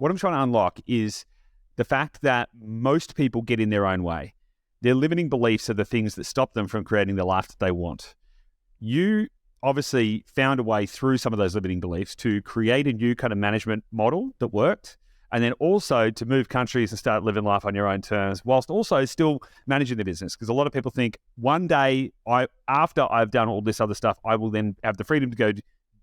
what I'm trying to unlock is the fact that most people get in their own way. Their limiting beliefs are the things that stop them from creating the life that they want. You obviously found a way through some of those limiting beliefs to create a new kind of management model that worked, and then also to move countries and start living life on your own terms, whilst also still managing the business. Because a lot of people think one day, after I've done all this other stuff, I will then have the freedom to go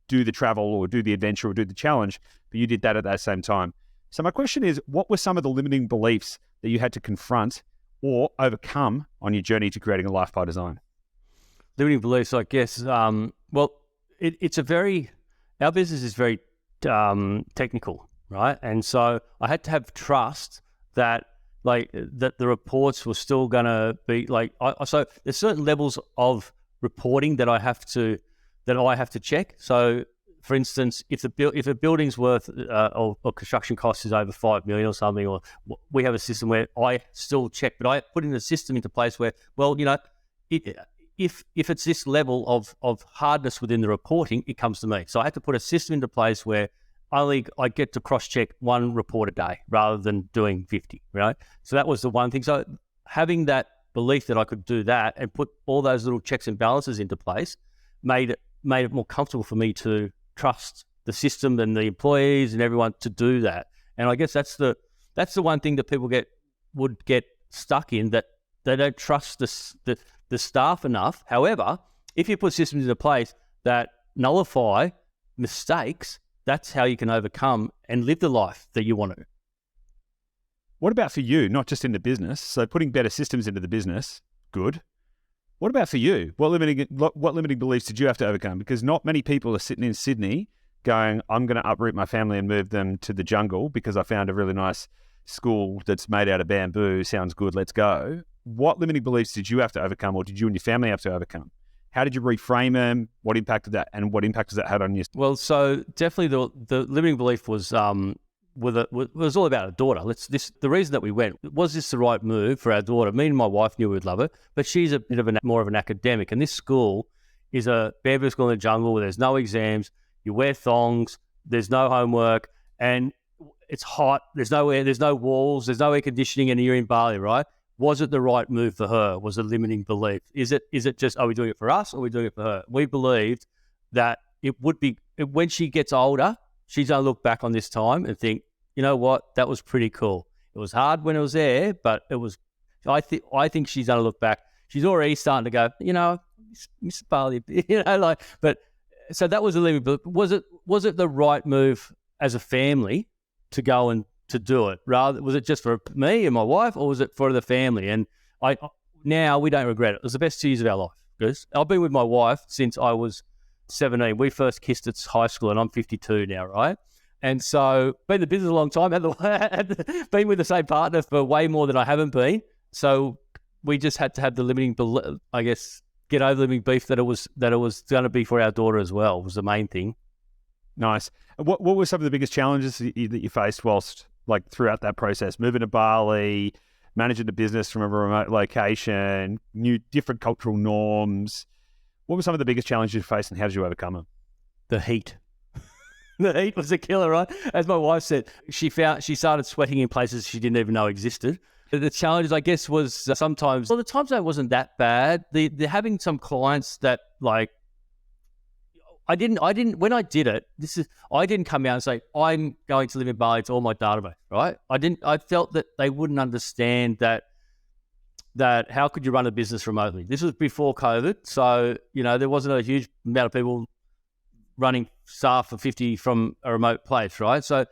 do the travel or do the adventure or do the challenge, but you did that at that same time. So my question is, what were some of the limiting beliefs that you had to confront or overcome on your journey to creating a life by design? Limiting beliefs, I guess. Our business is very technical, right? And so I had to have trust that the reports were still going to be so there's certain levels of reporting that I have to check. So, for instance, if a building's worth or construction cost is over $5 million or something, or we have a system where I still check, but I put in a system into place where, if it's this level of hardness within the reporting, it comes to me. So I had to put a system into place where I get to cross-check one report a day rather than doing 50, right? So that was the one thing. So having that belief that I could do that and put all those little checks and balances into place made it more comfortable for me to trust the system and the employees and everyone to do that. And I guess that's the one thing that people would get stuck in, that they don't trust the staff enough. However, if you put systems into place that nullify mistakes, that's how you can overcome and live the life that you want to. What about for you, not just in the business? So putting better systems into the business, good. What about for you? What limiting beliefs did you have to overcome? Because not many people are sitting in Sydney going, I'm going to uproot my family and move them to the jungle because I found a really nice school that's made out of bamboo. Sounds good, let's go. What limiting beliefs did you have to overcome, or did you and your family have to overcome? How did you reframe them? What impacted that, and what impact has that had on you? Well, so definitely the limiting belief was was all about our daughter. The reason that we went, was this the right move for our daughter? Me and my wife knew we'd love it, but she's a bit of more of an academic, and this school is a bamboo school in the jungle where there's no exams, you wear thongs, there's no homework, and it's hot. There's no air, there's no walls, there's no air conditioning, and you're in Bali, right? Was it the right move for her? Was a limiting belief? Is it just, are we doing it for us or are we doing it for her? We believed that it would be, when she gets older, she's going to look back on this time and think, you know what, that was pretty cool. It was hard when it was there, but it was, I think she's going to look back. She's already starting to go, Miss Bali, but so that was a limiting belief. Was it the right move as a family to go and to do it? Rather, was it just for me and my wife, or was it for the family? And now we don't regret it. It was the best 2 years of our life, because I've been with my wife since I was 17. We first kissed at high school, and I'm 52 now, right? And so been in the business a long time, been with the same partner for way more than I haven't been. So we just had to have the limiting, I guess, get over the limiting belief that it was going to be for our daughter as well, was the main thing. Nice. What were some of the biggest challenges that you faced throughout that process? Moving to Bali, managing the business from a remote location, different cultural norms. What were some of the biggest challenges you faced, and how did you overcome them? The heat. The heat was a killer, right? As my wife said, she started sweating in places she didn't even know existed. The challenge, I guess, was sometimes, the times that wasn't that bad. The having some clients that I didn't when I did it, I didn't come out and say, I'm going to live in Bali to all my database, right? I felt that they wouldn't understand that how could you run a business remotely? This was before COVID. So, there wasn't a huge amount of people running staff for 50 from a remote place, right? So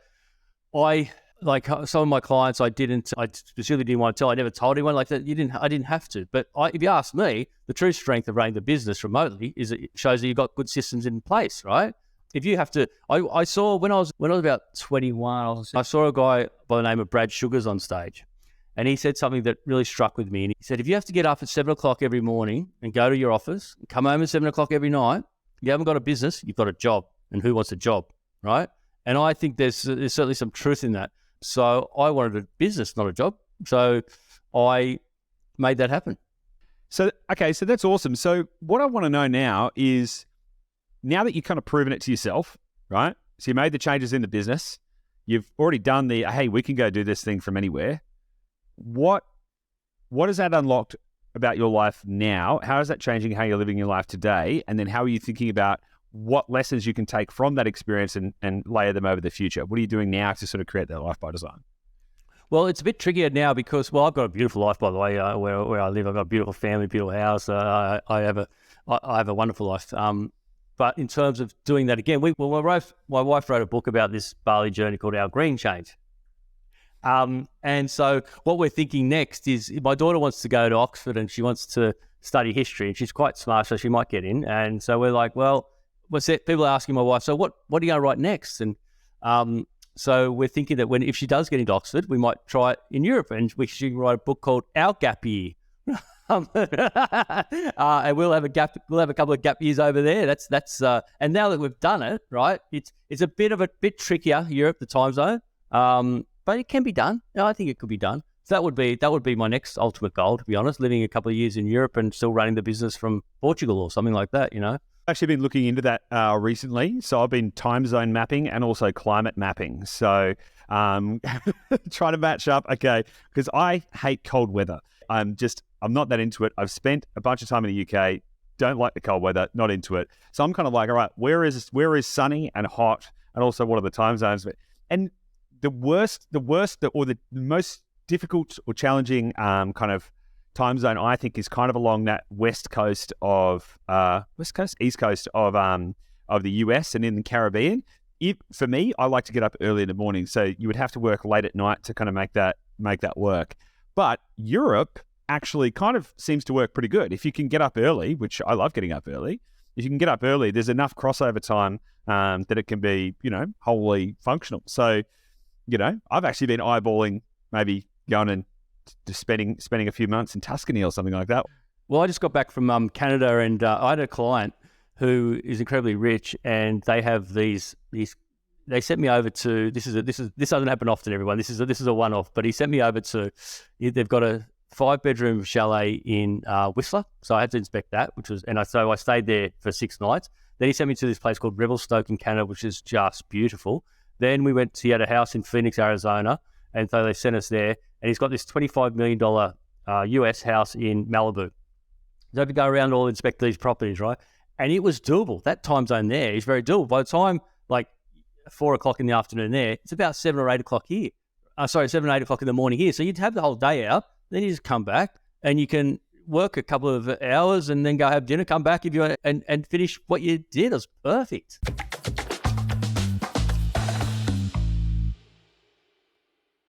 some of my clients, I specifically didn't want to tell. I never told anyone like that. I didn't have to. But if you ask me, the true strength of running the business remotely is it shows that you've got good systems in place, right? If you have to, I saw when I was about 21, I saw a guy by the name of Brad Sugars on stage, and he said something that really struck with me. And he said, if you have to get up at 7 o'clock every morning and go to your office, and come home at 7 o'clock every night, you haven't got a business, you've got a job. And who wants a job, right? And I think there's certainly some truth in that. So I wanted a business, not a job. So I made that happen. So that's awesome. So what I want to know now is, now that you've kind of proven it to yourself, right? So you made the changes in the business, You've already done the, hey, we can go do this thing from anywhere. What has that unlocked about your life now? How is that changing how you're living your life today? And then how are you thinking about what lessons you can take from that experience and layer them over the future? What are you doing now to sort of create that life by design? Well, it's a bit trickier now because, I've got a beautiful life, by the way, where I live. I've got a beautiful family, beautiful house. I have a wonderful life. But in terms of doing that again, my wife wrote a book about this Bali journey called Our Green Change. And so what we're thinking next is my daughter wants to go to Oxford and she wants to study history, and she's quite smart, so she might get in. And so we're like, well, people are asking my wife, so what are you going to write next? And so we're thinking that if she does get into Oxford, we might try it in Europe, and she can write a book called Our Gap Year. And we'll have a couple of gap years over there. And now that we've done it, right, it's a bit trickier, Europe, the time zone. But it can be done. I think it could be done. So that would be my next ultimate goal, to be honest, living a couple of years in Europe and still running the business from Portugal or something like that, Actually been looking into that recently. So I've been time zone mapping and also climate mapping. So trying to match up, okay, because I hate cold weather. I'm not that into it. I've spent a bunch of time in the UK, don't like the cold weather, not into it. So I'm kind of like, all right, where is sunny and hot, and also what are the time zones? And the most difficult or challenging kind of time zone, I think, is kind of along that east coast of the US and in the Caribbean. For me, I like to get up early in the morning, so you would have to work late at night to kind of make that work. But Europe actually kind of seems to work pretty good. If you can get up early, which I love getting up early, if you can get up early, there's enough crossover time that it can be, wholly functional. So, I've actually been eyeballing maybe going and spending a few months in Tuscany or something like that. Well, I just got back from Canada, and I had a client who is incredibly rich, and they have these. They sent me over to this doesn't happen often, everyone. This is a one-off, but he sent me over to. They've got a 5-bedroom chalet in Whistler, so I had to inspect that, so I stayed there for 6 nights. Then he sent me to this place called Revelstoke in Canada, which is just beautiful. Then he had a house in Phoenix, Arizona, and so they sent us there. And he's got this $25 million US house in Malibu. So if you go around and inspect these properties, right? And it was doable. That time zone there is very doable. By the time, 4 o'clock in the afternoon there, it's about 7 or 8 o'clock here. 7 or 8 o'clock in the morning here. So you'd have the whole day out. Then you just come back and you can work a couple of hours and then go have dinner, come back if you want, and finish what you did. It was perfect.